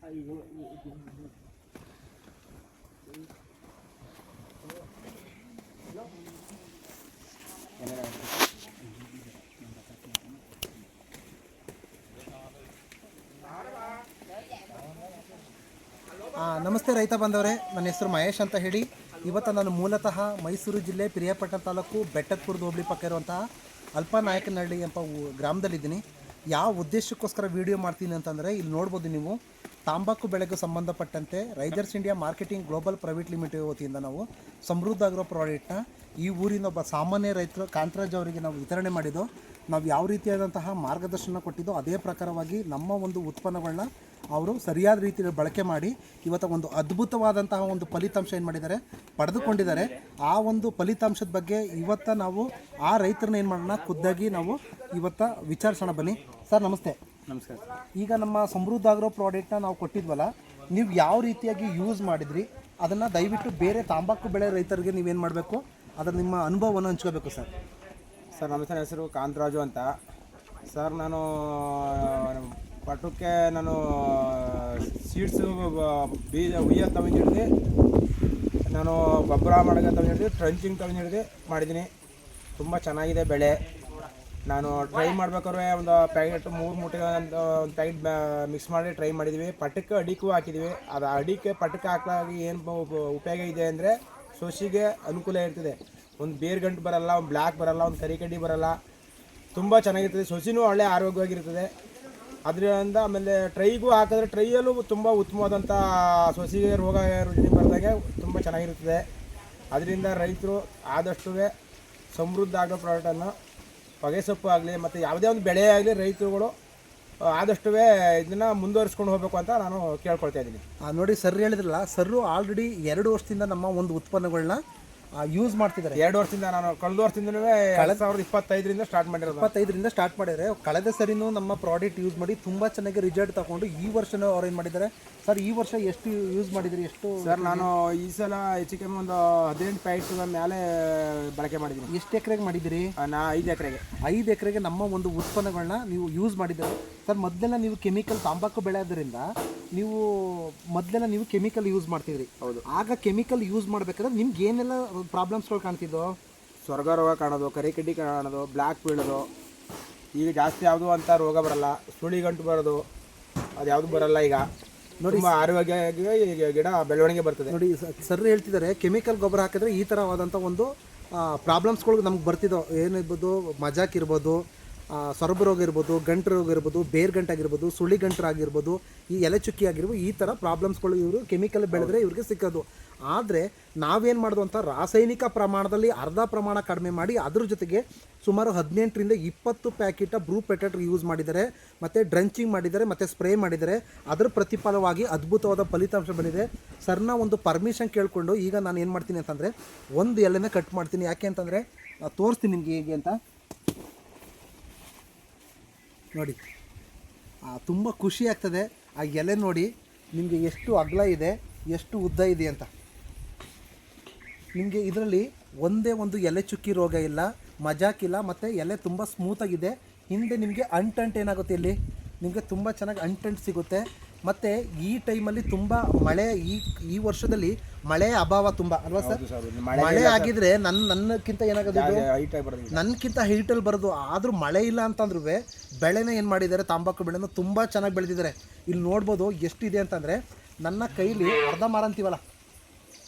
ನಮಸ್ತೆ ರೈತ ಬಾಂಧವರೇ, ನನ್ನ ಹೆಸರು ಮಹೇಶ್ ಅಂತ ಹೇಳಿ. ಇವತ್ತು ನಾನು ಮೂಲತಃ ಮೈಸೂರು ಜಿಲ್ಲೆ ಪಿರಿಯಾಪಟ್ಟಣ ತಾಲೂಕು ಬೆಟ್ಟದಪುರದ ಹೋಬಳಿ ಪಕ್ಕ ಇರುವಂತಹ ಅಲ್ಪನಾಯಕನಹಳ್ಳಿ ಎಂಬ ಗ್ರಾಮದಲ್ಲಿದ್ದೀನಿ. ಯಾವ ಉದ್ದೇಶಕ್ಕೋಸ್ಕರ ವಿಡಿಯೋ ಮಾಡ್ತೀನಿ ಅಂತಂದರೆ, ಇಲ್ಲಿ ನೋಡ್ಬೋದು ನೀವು, ತಂಬಾಕು ಬೆಳೆಗೂ ಸಂಬಂಧಪಟ್ಟಂತೆ Risers India Marketing Global Private Limited ವತಿಯಿಂದ ನಾವು ಸಮೃದ್ಧ ಆಗ್ರೋ ಪ್ರಾಡಕ್ಟ್ನ ಈ ಊರಿನ ಒಬ್ಬ ಸಾಮಾನ್ಯ ರೈತರು ಕಾಂತರಾಜ್ ಅವರಿಗೆ ನಾವು ವಿತರಣೆ ಮಾಡಿದ್ದು. ನಾವು ಯಾವ ರೀತಿಯಾದಂತಹ ಮಾರ್ಗದರ್ಶನ ಕೊಟ್ಟಿದ್ದೋ ಅದೇ ಪ್ರಕಾರವಾಗಿ ನಮ್ಮ ಒಂದು ಉತ್ಪನ್ನಗಳನ್ನ ಅವರು ಸರಿಯಾದ ರೀತಿಯಲ್ಲಿ ಬಳಕೆ ಮಾಡಿ ಇವತ್ತು ಒಂದು ಅದ್ಭುತವಾದಂತಹ ಒಂದು ಫಲಿತಾಂಶ ಏನು ಮಾಡಿದ್ದಾರೆ, ಪಡೆದುಕೊಂಡಿದ್ದಾರೆ. ಆ ಒಂದು ಫಲಿತಾಂಶದ ಬಗ್ಗೆ ಇವತ್ತು ನಾವು ಆ ರೈತರನ್ನ ಏನು ಮಾಡೋಣ, ಖುದ್ದಾಗಿ ನಾವು ಇವತ್ತು ವಿಚಾರಿಸೋಣ. ಬನ್ನಿ ಸರ್, ನಮಸ್ತೆ. ನಮಸ್ಕಾರ. ಈಗ ನಮ್ಮ ಸಮೃದ್ಧ ಆಗ್ರೋ ಪ್ರಾಡಕ್ಟ್ನ ನಾವು ಕೊಟ್ಟಿದ್ವಲ್ಲ, ನೀವು ಯಾವ ರೀತಿಯಾಗಿ ಯೂಸ್ ಮಾಡಿದ್ರಿ ಅದನ್ನು ದಯವಿಟ್ಟು ಬೇರೆ ತಂಬಾಕು ಬೆಳೆ ರೈತರಿಗೆ ನೀವೇನು ಮಾಡಬೇಕು, ಅದರ ನಿಮ್ಮ ಅನುಭವವನ್ನು ಹಂಚ್ಕೋಬೇಕು ಸರ್. ಸರ್ ನಮಸ್ತೆ, ನನ್ನ ಹೆಸರು ಕಾಂತರಾಜು ಅಂತ ಸರ್. ನಾನು ಪಟುಕ್ಕೆ ಸೀಡ್ಸು ಬೀಜ ಉಯ್ಯ ತಗೊಂಡಿಡ್ದು, ನಾನು ಗೊಬ್ಬರ ಮಾಡೋಕ್ಕೆ ತಗೊಂಡಿಡ್ದು, ಟ್ರಂಚಿಂಗ್ ತಗೊಂಡಿಡ್ದು ಮಾಡಿದ್ದೀನಿ. ತುಂಬ ಚೆನ್ನಾಗಿದೆ ಬೆಳೆ. ನಾನು ಟ್ರೈ ಮಾಡ್ಬೇಕಾದ್ರೆ ಒಂದು ಪ್ಯಾಕೆಟ್ 3 ಮೂಟೆ ಒಂದು ಪ್ಯಾಕೆಟ್ ಮಿಕ್ಸ್ ಮಾಡಿ ಟ್ರೈ ಮಾಡಿದ್ವಿ. ಪಟಕ್ಕೆ ಅಡಿಕೆ ಹಾಕಿದ್ವಿ. ಅದು ಅಡಿಕೆ ಪಟಕ್ಕೆ ಹಾಕಲಾಗಿ ಏನು ಉಪಯೋಗ ಇದೆ ಅಂದರೆ, ಸೊಸಿಗೆ ಅನುಕೂಲ ಇರ್ತದೆ. ಒಂದು ಬೇರು ಗಂಟು ಬರಲ್ಲ, ಒಂದು ಬ್ಲ್ಯಾಕ್ ಬರಲ್ಲ, ಒಂದು ಕರಿ ಬರಲ್ಲ. ತುಂಬ ಚೆನ್ನಾಗಿರ್ತದೆ. ಸೊಸಿನೂ ಒಳ್ಳೆ ಆರೋಗ್ಯವಾಗಿರ್ತದೆ ಅದರಿಂದ. ಆಮೇಲೆ ಟ್ರೈಗೂ ಹಾಕಿದ್ರೆ ಟ್ರೈಯಲ್ಲೂ ತುಂಬ ಉತ್ತಮವಾದಂಥ ಸೊಸಿಗೆ ರೋಗ ರುಜಿನ ಬರೆದಾಗೆ ತುಂಬ ಚೆನ್ನಾಗಿರ್ತದೆ. ಅದರಿಂದ ರೈತರು ಆದಷ್ಟು ಸಮೃದ್ಧ ಆಗೋ ಪ್ರಾಡಕ್ಟನ್ನು, ಹೊಗೆ ಸೊಪ್ಪು ಆಗಲಿ ಮತ್ತು ಯಾವುದೇ ಒಂದು ಬೆಳೆ ಆಗಲಿ, ರೈತರುಗಳು ಆದಷ್ಟು ಇದನ್ನು ಮುಂದುವರಿಸ್ಕೊಂಡು ಹೋಗಬೇಕು ಅಂತ ನಾನು ಕೇಳ್ಕೊಳ್ತಾ ಇದ್ದೀನಿ. ನೋಡಿ ಸರ್ ಹೇಳಿದ್ರಲ್ಲ, ಸರ್ರು ಆಲ್ರೆಡಿ 2 ವರ್ಷದಿಂದ ನಮ್ಮ ಒಂದು ಉತ್ಪನ್ನಗಳನ್ನ ಯೂಸ್ ಮಾಡ್ತಿದ್ದಾರೆ. 2 ವರ್ಷದಿಂದ, ನಾನು ಕಳೆದ ವರ್ಷದಿಂದಲೂ 2025ರಿಂದ ಸ್ಟಾರ್ಟ್ ಮಾಡಿರೋದು. 25ರಿಂದ ಸ್ಟಾರ್ಟ್ ಮಾಡಿದರೆ, ಕಳೆದ ಸರಿನೂ ನಮ್ಮ ಪ್ರಾಡಕ್ಟ್ ಯೂಸ್ ಮಾಡಿ ತುಂಬ ಚೆನ್ನಾಗಿ ರಿಸಲ್ಟ್ ತಗೊಂಡು ಈ ವರ್ಷನೂ ಅವ್ರು ಏನು ಮಾಡಿದ್ದಾರೆ ಸರ್. ಈ ವರ್ಷ ಎಷ್ಟು ಯೂಸ್ ಮಾಡಿದ್ರಿ? ಎಷ್ಟು ಸರ್? ನಾನು ಈ ಸಲ ಹೆಚ್ಚು ಕಮ್ಮಿ ಒಂದು 18 ಪ್ಯಾಕೆಟ್ ಮೇಲೆ ಬಳಕೆ ಮಾಡಿದ್ದೀನಿ. ಎಷ್ಟು ಎಕರೆಗೆ ಮಾಡಿದ್ದೀರಿ? ನಾ 5 ಎಕರೆಗೆ. 5 ಎಕರೆಗೆ ನಮ್ಮ ಒಂದು ಉತ್ಪನ್ನಗಳನ್ನ ನೀವು ಯೂಸ್ ಮಾಡಿದ್ದೀರಿ ಸರ್. ಮೊದಲೆಲ್ಲ ನೀವು ಕೆಮಿಕಲ್ ತಂಬಾಕು ಬೆಳೆಯೋದ್ರಿಂದ ನೀವು ಕೆಮಿಕಲ್ ಯೂಸ್ ಮಾಡ್ತಿದ್ರಿ. ಹೌದು. ಆಗ ಕೆಮಿಕಲ್ ಯೂಸ್ ಮಾಡಬೇಕಾದ್ರೆ ನಿಮ್ಗೆ ಏನೆಲ್ಲ ಪ್ರಾಬ್ಲಮ್ಸ್ಗಳು ಕಾಣ್ತಿದ್ದೋ? ಸ್ವರ್ಗ ರೋಗ ಕಾಣೋದು, ಕರಿ ಕಾಣೋದು, ಬ್ಲ್ಯಾಕ್ ಬೀಳೋದು. ಈಗ ಜಾಸ್ತಿ ಯಾವುದು ಅಂತ ರೋಗ ಬರಲ್ಲ. ಸುಳಿ ಗಂಟು ಬರೋದು ಅದು ಯಾವುದು ಬರಲ್ಲ. ಈಗ ನೋಡಿ, ಆರೋಗ್ಯವಾಗಿ ಗಿಡ ಬೆಳವಣಿಗೆ ಬರ್ತದೆ. ನೋಡಿ ಸರ್ ಹೇಳ್ತಿದ್ದಾರೆ, ಕೆಮಿಕಲ್ ಗೊಬ್ಬರ ಹಾಕಿದ್ರೆ ಈ ಥರವಾದಂಥ ಒಂದು ಪ್ರಾಬ್ಲಮ್ಸ್ಗಳು ನಮ್ಗೆ ಬರ್ತಿದ್ದೋ. ಏನಿರ್ಬೋದು, ಮಜಾಕ್ ಇರ್ಬೋದು, ಸೊರಬು ರೋಗ ಇರ್ಬೋದು, ಗಂಟು ರೋಗ ಇರ್ಬೋದು, ಬೇರ್ ಗಂಟಾಗಿರ್ಬೋದು, ಸುಳಿ ಗಂಟರಾಗಿರ್ಬೋದು, ಈ ಎಲೆ ಚುಕ್ಕಿ ಆಗಿರ್ಬೋದು, ಈ ಥರ ಪ್ರಾಬ್ಲಮ್ಸ್ಗಳು ಇವರು ಕೆಮಿಕಲ್ ಬೆಳೆದ್ರೆ ಇವ್ರಿಗೆ ಸಿಕ್ಕೋದು. ಆದರೆ ನಾವೇನು ಮಾಡೋದು ಅಂತ, ರಾಸಾಯನಿಕ ಪ್ರಮಾಣದಲ್ಲಿ ಅರ್ಧ ಪ್ರಮಾಣ ಕಡಿಮೆ ಮಾಡಿ ಅದ್ರ ಜೊತೆಗೆ ಸುಮಾರು 18ರಿಂದ 20 ಪ್ಯಾಕೆಟ್ ಬ್ರೂ ಪೆಟೇಟರ್ ಯೂಸ್ ಮಾಡಿದ್ದಾರೆ, ಮತ್ತು ಡ್ರಂಚಿಂಗ್ ಮಾಡಿದ್ದಾರೆ, ಮತ್ತು ಸ್ಪ್ರೇ ಮಾಡಿದ್ದಾರೆ. ಅದರ ಪ್ರತಿಫಲವಾಗಿ ಅದ್ಭುತವಾದ ಫಲಿತಾಂಶ ಬಂದಿದೆ. ಸರ್ನ ಒಂದು ಪರ್ಮಿಷನ್ ಕೇಳಿಕೊಂಡು ಈಗ ನಾನು ಏನು ಮಾಡ್ತೀನಿ ಅಂತಂದರೆ, ಒಂದು ಎಲೆನ ಕಟ್ ಮಾಡ್ತೀನಿ. ಯಾಕೆ ಅಂತಂದರೆ ತೋರಿಸ್ತೀನಿ ನಿಮಗೆ ಹೇಗೆ ಅಂತ. ನೋಡಿ, ತುಂಬ ಖುಷಿ ಆಗ್ತದೆ. ಆ ಎಲೆ ನೋಡಿ ನಿಮಗೆ ಎಷ್ಟು ಅಗಲ ಇದೆ, ಎಷ್ಟು ಉದ್ದ ಇದೆ ಅಂತ. ನಿಮಗೆ ಇದರಲ್ಲಿ ಒಂದೇ ಒಂದು ಎಲೆ ಚುಕ್ಕಿ ರೋಗ ಇಲ್ಲ, ಮಜಾಕಿಲ್ಲ, ಮತ್ತು ಎಲೆ ತುಂಬ ಸ್ಮೂತಾಗಿದೆ. ಹಿಂದೆ ನಿಮಗೆ ಅಂಟಂಟು ಏನಾಗುತ್ತೆ, ಇಲ್ಲಿ ನಿಮಗೆ ತುಂಬ ಚೆನ್ನಾಗಿ ಅಂಟಂಟು ಸಿಗುತ್ತೆ. ಮತ್ತು ಈ ಟೈಮಲ್ಲಿ ತುಂಬ ಮಳೆ, ಈ ವರ್ಷದಲ್ಲಿ ಮಳೆ ಅಭಾವ ತುಂಬ ಅಲ್ವಾ ಸರ್? ಮಳೆ ಆಗಿದ್ರೆ ನನ್ನಕ್ಕಿಂತ ಏನಾಗೋದು, ನನ್ಕಿಂತ ಹೈಟಲ್ಲಿ ಬರೋದು. ಆದರೂ ಮಳೆ ಇಲ್ಲ ಅಂತಂದ್ರೂ ಬೆಳೆನ ಏನು ಮಾಡಿದ್ದಾರೆ, ತಂಬಾಕು ಬೆಳೆನ ತುಂಬ ಚೆನ್ನಾಗಿ ಬೆಳೆದಿದ್ದಾರೆ. ಇಲ್ಲಿ ನೋಡ್ಬೋದು ಎಷ್ಟಿದೆ ಅಂತಂದರೆ, ನನ್ನ ಕೈಲಿ ಅರ್ಧ ಮಾರು ಅಂತೀವಲ್ಲ,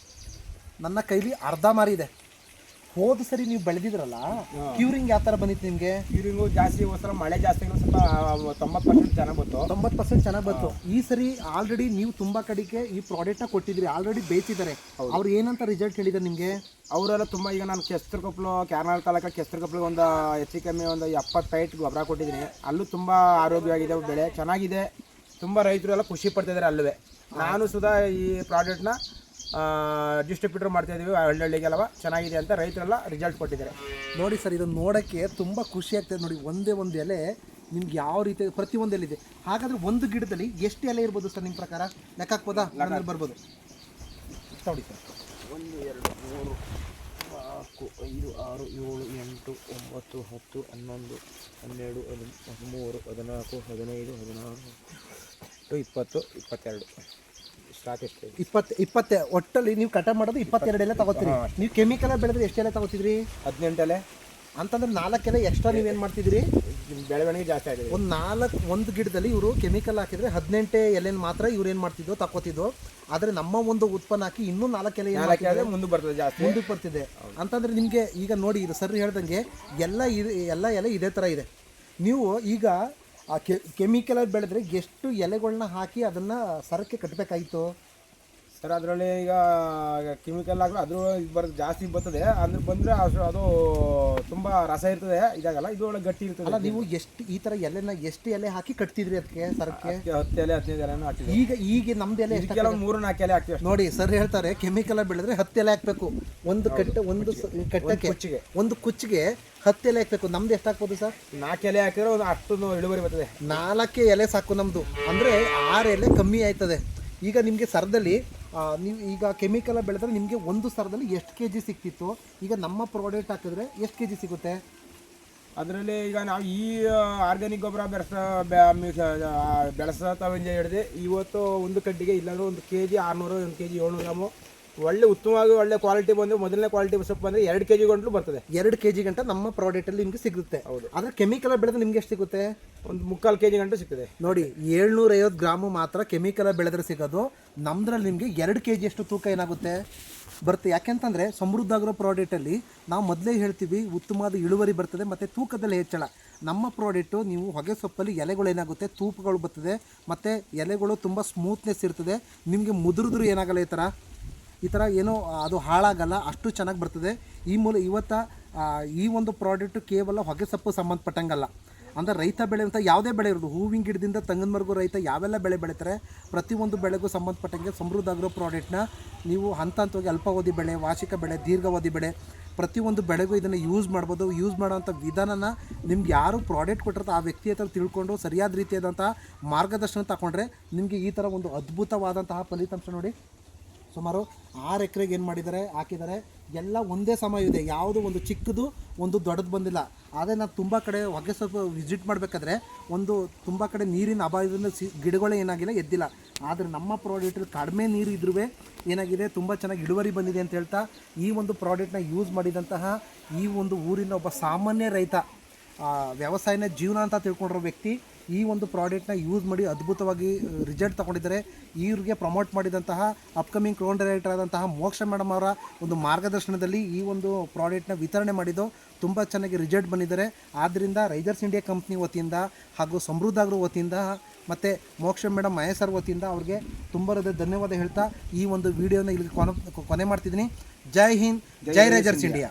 ನನ್ನ ಕೈಲಿ ಅರ್ಧ ಮಾರು ಇದೆ. ಹೋದ ಸರಿ ನೀವು ಬೆಳೆದಿದ್ರಲ್ಲ, ಕ್ಯೂರಿಂಗ್ ಯಾವ ಥರ ಬಂದಿತ್ತು ನಿಮಗೆ? ಕ್ಯೂರಿಂಗು ಜಾಸ್ತಿ ಹೋದ ಮಳೆ ಜಾಸ್ತಿ ಸ್ವಲ್ಪ 90% ಚೆನ್ನಾಗಿ ಬಂತು. 90% ಚೆನ್ನಾಗಿ ಬಂತು. ಈ ಸರಿ ಆಲ್ರೆಡಿ ನೀವು ತುಂಬ ಕಡೆಗೆ ಈ ಪ್ರಾಡಕ್ಟ್ನ ಕೊಟ್ಟಿದ್ರಿ, ಆಲ್ರೆಡಿ ಬೇಯಿಸಿದ್ದಾರೆ. ಅವ್ರು ಏನಂತ ರಿಸಲ್ಟ್ ಹೇಳಿದ್ದಾರೆ ನಿಮಗೆ? ಅವರೆಲ್ಲ ತುಂಬ, ಈಗ ನಾನು ಕೆಸ್ತರಕೊಪ್ಪಲು, ಕ್ಯಾರ್ನಾಲ್ ತಾಲೂಕು ಕೆಸ್ತರಕೊಪ್ಪಲಿಗೆ ಒಂದು ಹೆಚ್ಚು ಕಮ್ಮಿ ಒಂದು 70 ಪ್ಯಾಕೆಟ್ ಗೊಬ್ಬರ ಕೊಟ್ಟಿದ್ದೀನಿ. ಅಲ್ಲೂ ತುಂಬ ಆರೋಗ್ಯವಾಗಿದೆ, ಬೆಳೆ ಚೆನ್ನಾಗಿದೆ. ತುಂಬ ರೈತರು ಎಲ್ಲ ಖುಷಿ ಪಡ್ತಿದ್ದಾರೆ ಅಲ್ಲವೇ. ನಾನು ಸುಧಾ ಈ ಪ್ರಾಡಕ್ಟ್ನ ಡಿಸ್ಟ್ರಿಬ್ಯೂಟರ್ ಮಾಡ್ತಾಯಿದ್ದೀವಿ ಹಳ್ಳಿಗೆಲ್ಲವ. ಚೆನ್ನಾಗಿದೆ ಅಂತ ರೈತರೆಲ್ಲ ರಿಸಲ್ಟ್ ಕೊಟ್ಟಿದ್ದಾರೆ. ನೋಡಿ ಸರ್, ಇದನ್ನು ನೋಡೋಕ್ಕೆ ತುಂಬ ಖುಷಿ ಆಗ್ತದೆ. ನೋಡಿ, ಒಂದೇ ಒಂದು ಎಲೆ ನಿಮ್ಗೆ ಯಾವ ರೀತಿ ಪ್ರತಿಯೊಂದು ಎಲೆ ಇದೆ. ಹಾಗಾದರೆ ಒಂದು ಗಿಡದಲ್ಲಿ ಎಷ್ಟು ಎಲೆ ಇರ್ಬೋದು ಸರ್ ನಿಮ್ಮ ಪ್ರಕಾರ? ಲೆಕ್ಕ ಹಾಕ್ಬೋದಾ? ನನ್ನಲ್ಲಿ ಬರ್ಬೋದು ನೋಡಿ ಸರ್. 1 2 3 4 5 6 7 8 9 10 11 12 13 14 15 16 20 22 ಸ್ಟಾಕ್ ಎಷ್ಟು 20 ಒಟ್ಟಲ್ಲಿ ನೀವು ಕಟ ಮಾಡೋದು 22 ಎಲೆ ತಗೋತೀರಿ. ನೀವು ಕೆಮಿಕಲ್ ಬೆಳೆದ್ರೆ ಎಷ್ಟು ಎಲೆ ತಗೋತಿದ್ರಿ? 18 ಎಲೆ ಅಂತಂದ್ರೆ 4 ಎಲೆ ಎಕ್ಸ್ಟ್ರಾ ನೀವೇನು ಮಾಡ್ತಿದ್ರಿ? ಬೆಳವಣಿಗೆ ಜಾಸ್ತಿ ಆಗಿದೆ. ಒಂದು ಗಿಡದಲ್ಲಿ ಇವರು ಕೆಮಿಕಲ್ ಹಾಕಿದ್ರೆ 18 ಎಲೆನ ಮಾತ್ರ ಇವ್ರು ಏನು ಮಾಡ್ತಿದ್ದೋ ತಗೋತಿದ್ದೋ. ಆದರೆ ನಮ್ಮ ಒಂದು ಉತ್ಪನ್ನ ಹಾಕಿ ಇನ್ನೂ 4 ಎಲೆ ಮುಂದೆ ಬರ್ತದೆ, ಜಾಸ್ತಿ ಮುಂದಕ್ಕೆ ಬರ್ತಿದೆ. ಅಂತಂದ್ರೆ ನಿಮಗೆ ಈಗ ನೋಡಿ, ಇದು ಸರ್ ಹೇಳ್ದಂಗೆ ಎಲ್ಲ ಎಲೆ ಇದೇ ಥರ ಇದೆ. ನೀವು ಈಗ ಆ ಕೆಮಿಕಲ್ ಬೆಳೆದ್ರೆ ಎಷ್ಟು ಎಲೆಗಳನ್ನ ಹಾಕಿ ಅದನ್ನು ಸರಕ್ಕೆ ಕಟ್ಟಬೇಕಾಗಿತ್ತು ಸರ್? ಅದರಲ್ಲಿ ಈಗ ಕೆಮಿಕಲ್ ಹಾಕಿದ್ರೆ ಅದ್ರ ಇದು ಜಾಸ್ತಿ ಬರ್ತದೆ. ಅಂದ್ರೆ ಬಂದರೆ ಅದು ತುಂಬ ರಸ ಇರ್ತದೆ, ಇದಾಗಲ್ಲ. ಇದು ಒಳ್ಳೆ ಗಟ್ಟಿ ಇರ್ತದೆ. ಅಲ್ಲ, ನೀವು ಎಷ್ಟು ಈ ಥರ ಎಲೆನ ಎಷ್ಟು ಎಲೆ ಹಾಕಿ ಕಟ್ತಿದ್ರಿ ಅದಕ್ಕೆ ಸರಕ್ಕೆ? 10 ಎಲೆ 15 ಎಲೆನೂ ಹಾಕ್ತೀವಿ. ಈಗ ನಮ್ದು ಎಲೆ ಎಷ್ಟು? 3-4 ಎಲೆ ಹಾಕ್ತೀವಿ. ನೋಡಿ ಸರ್ ಹೇಳ್ತಾರೆ, ಕೆಮಿಕಲ್ ಬೆಳೆದ್ರೆ 10 ಎಲೆ ಹಾಕಬೇಕು. ಒಂದು ಕಟ್ಟಕ್ಕೆ ಒಂದು ಕುಚ್ಚಿಗೆ 10 ಎಲೆ ಹಾಕಬೇಕು. ನಮ್ದು ಎಷ್ಟು ಹಾಕ್ಬೋದು ಸರ್? 4 ಎಲೆ ಹಾಕಿದ್ರೆ ಒಂದು 10 ಇಳುವರಿ ಬರ್ತದೆ. 4 ಎಲೆ ಸಾಕು ನಮ್ಮದು. ಅಂದರೆ 6 ಎಲೆ ಕಮ್ಮಿ ಆಯ್ತದೆ. ಈಗ ನಿಮಗೆ ಸರದಲ್ಲಿ ನೀವು ಈಗ ಕೆಮಿಕಲ್ ಬೆಳೆದ್ರೆ ನಿಮಗೆ ಒಂದು ಸರದಲ್ಲಿ ಎಷ್ಟು kg ಸಿಗ್ತಿತ್ತು? ಈಗ ನಮ್ಮ ಪ್ರಾಡಕ್ಟ್ ಹಾಕಿದ್ರೆ ಎಷ್ಟು kg ಸಿಗುತ್ತೆ? ಅದರಲ್ಲಿ ಈಗ ನಾವು ಈ ಆರ್ಗ್ಯಾನಿಕ್ ಗೊಬ್ಬರ ಬೆಳೆಸ್ತಾವಿಂದ ಹಿಡಿದು ಇವತ್ತು ಒಂದು ಕಡ್ಡಿಗೆ ಇಲ್ಲಾಂದ್ರೆ 1 kg 600, 1 kg 700 ಗ್ರಾಮು ಒಳ್ಳೆ ಉತ್ತಮವಾಗಿ ಒಳ್ಳೆ ಕ್ವಾಲಿಟಿ ಬಂದು ಮೊದಲನೇ ಕ್ವಾಲಿಟಿ ಸೊಪ್ಪು ಬಂದರೆ 2 kg ಗಂಟಲು ಬರ್ತದೆ. 2 kg ಗಂಟ ನಮ್ಮ ಪ್ರಾಡಕ್ಟಲ್ಲಿ ನಿಮಗೆ ಸಿಗುತ್ತೆ. ಹೌದು. ಆದರೆ ಕೆಮಿಕಲ್ ಬೆಳೆದ್ರೆ ನಿಮ್ಗೆ ಎಷ್ಟು ಸಿಗುತ್ತೆ? ಒಂದು 3/4 kg ಗಂಟು ಸಿಗ್ತದೆ. ನೋಡಿ, 750 ಗ್ರಾಮು ಮಾತ್ರ ಕೆಮಿಕಲ್ ಬೆಳೆದ್ರೆ ಸಿಗೋದು. ನಮ್ದ್ರಲ್ಲಿ ನಿಮಗೆ 2 kg ಅಷ್ಟು ತೂಕ ಏನಾಗುತ್ತೆ ಬರುತ್ತೆ. ಯಾಕೆಂತಂದರೆ ಸಮೃದ್ಧ ಆಗಿರೋ ಪ್ರಾಡಕ್ಟಲ್ಲಿ ನಾವು ಮೊದಲೇ ಹೇಳ್ತೀವಿ, ಉತ್ತಮವಾದ ಇಳುವರಿ ಬರ್ತದೆ ಮತ್ತು ತೂಕದಲ್ಲಿ ಹೆಚ್ಚಳ. ನಮ್ಮ ಪ್ರಾಡಕ್ಟು ನೀವು ಹೊಗೆ ಸೊಪ್ಪಲ್ಲಿ ಎಲೆಗಳು ಏನಾಗುತ್ತೆ, ತೂಪಗಳು ಬರ್ತದೆ ಮತ್ತು ಎಲೆಗಳು ತುಂಬ ಸ್ಮೂತ್ನೆಸ್ ಇರ್ತದೆ. ನಿಮಗೆ ಮುದುರಿದ್ರು ಏನಾಗಲ್ಲ, ಈ ಥರ ಏನೋ ಅದು ಹಾಳಾಗಲ್ಲ, ಅಷ್ಟು ಚೆನ್ನಾಗಿ ಬರ್ತದೆ. ಈ ಒಂದು ಪ್ರಾಡಕ್ಟು ಕೇವಲ ಹೊಗೆ ಸೊಪ್ಪು ಸಂಬಂಧಪಟ್ಟಂಗಲ್ಲ. ಅಂದರೆ ರೈತ ಬೆಳೆಯುವಂಥ ಯಾವುದೇ ಬೆಳೆ ಇರೋದು, ಹೂವಿನ ಗಿಡದಿಂದ ತಂಗನವರೆಗೂ ರೈತ ಯಾವೆಲ್ಲ ಬೆಳೆ ಬೆಳೀತಾರೆ, ಪ್ರತಿಯೊಂದು ಬೆಳೆಗೂ ಸಂಬಂಧಪಟ್ಟಂಗೆ ಸಮೃದ್ಧ ಆಗಿರೋ ಪ್ರಾಡಕ್ಟ್ನ ನೀವು ಹಂತವಾಗಿ ಅಲ್ಪಾವಧಿ ಬೆಳೆ, ವಾರ್ಷಿಕ ಬೆಳೆ, ದೀರ್ಘಾವಧಿ ಬೆಳೆ, ಪ್ರತಿಯೊಂದು ಬೆಳೆಗೂ ಇದನ್ನು ಯೂಸ್ ಮಾಡ್ಬೋದು. ಯೂಸ್ ಮಾಡೋವಂಥ ವಿಧಾನನ ನಿಮ್ಗೆ ಯಾರು ಪ್ರಾಡಕ್ಟ್ ಕೊಟ್ಟಿರ್ತಾರೆ ಆ ವ್ಯಕ್ತಿ ಹತ್ರ ತಿಳ್ಕೊಂಡು ಸರಿಯಾದ ರೀತಿಯಾದಂಥ ಮಾರ್ಗದರ್ಶನ ತಗೊಂಡ್ರೆ ನಿಮಗೆ ಈ ಥರ ಒಂದು ಅದ್ಭುತವಾದಂತಹ ಫಲಿತಾಂಶ. ನೋಡಿ, ಸುಮಾರು 6 ಎಕರೆಗೆ ಏನು ಮಾಡಿದ್ದಾರೆ, ಹಾಕಿದ್ದಾರೆ. ಎಲ್ಲ ಒಂದೇ ಸಮಯ ಇದೆ, ಯಾವುದು ಒಂದು ಚಿಕ್ಕದು ಒಂದು ದೊಡ್ಡದು ಬಂದಿಲ್ಲ. ಆದರೆ ನಾನು ತುಂಬ ಕಡೆ ಹೊಗೆ ಸ್ವಲ್ಪ ವಿಸಿಟ್ ಮಾಡಬೇಕಾದ್ರೆ ತುಂಬ ಕಡೆ ನೀರಿನ ಅಭಾವದಿಂದ ಗಿಡಗಳೇ ಏನಾಗಿಲ್ಲ, ಎದ್ದಿಲ್ಲ. ಆದರೆ ನಮ್ಮ ಪ್ರಾಡಕ್ಟಲ್ಲಿ ಕಡಿಮೆ ನೀರು ಇದ್ರೂ ಏನಾಗಿದೆ, ತುಂಬ ಚೆನ್ನಾಗಿ ಇಳುವರಿ ಬಂದಿದೆ ಅಂತ ಹೇಳ್ತಾ ಈ ಒಂದು ಪ್ರಾಡಕ್ಟ್ನ ಯೂಸ್ ಮಾಡಿದಂತಹ ಈ ಒಂದು ಊರಿನ ಒಬ್ಬ ಸಾಮಾನ್ಯ ರೈತ, ವ್ಯವಸಾಯನ ಜೀವನ ಅಂತ ತಿಳ್ಕೊಂಡಿರೋ ವ್ಯಕ್ತಿ ಈ ಒಂದು ಪ್ರಾಡಕ್ಟ್ನ ಯೂಸ್ ಮಾಡಿ ಅದ್ಭುತವಾಗಿ ರಿಸಲ್ಟ್ ತೊಗೊಂಡಿದ್ದಾರೆ. ಇವ್ರಿಗೆ ಪ್ರಮೋಟ್ ಮಾಡಿದಂತಹ ಅಪ್ಕಮಿಂಗ್ ಕ್ರೋನ್ ಡೈರೆಕ್ಟರ್ ಆದಂತಹ ಮೋಕ್ಷ ಮೇಡಮ್ ಅವರ ಒಂದು ಮಾರ್ಗದರ್ಶನದಲ್ಲಿ ಈ ಒಂದು ಪ್ರಾಡಕ್ಟ್ನ ವಿತರಣೆ ಮಾಡಿದ್ದು ತುಂಬ ಚೆನ್ನಾಗಿ ರಿಸಲ್ಟ್ ಬಂದಿದ್ದಾರೆ. ಆದ್ದರಿಂದ ರೈಜರ್ಸ್ ಇಂಡಿಯಾ ಕಂಪ್ನಿ ವತಿಯಿಂದ ಹಾಗೂ ಸಮೃದ್ಧ ಆಗ್ರೋ ವತಿಯಿಂದ ಮತ್ತು ಮೋಕ್ಷ ಮೇಡಮ್ ಮಹೇಶ್ ಸರ್ ವತಿಯಿಂದ ಅವ್ರಿಗೆ ತುಂಬ ಧನ್ಯವಾದ ಹೇಳ್ತಾ ಈ ಒಂದು ವಿಡಿಯೋನ ಇಲ್ಲಿ ಕೊನೆ ಮಾಡ್ತಿದ್ದೀನಿ. ಜೈ ಹಿಂದ್, ಜೈ ರೈಜರ್ಸ್ ಇಂಡಿಯಾ.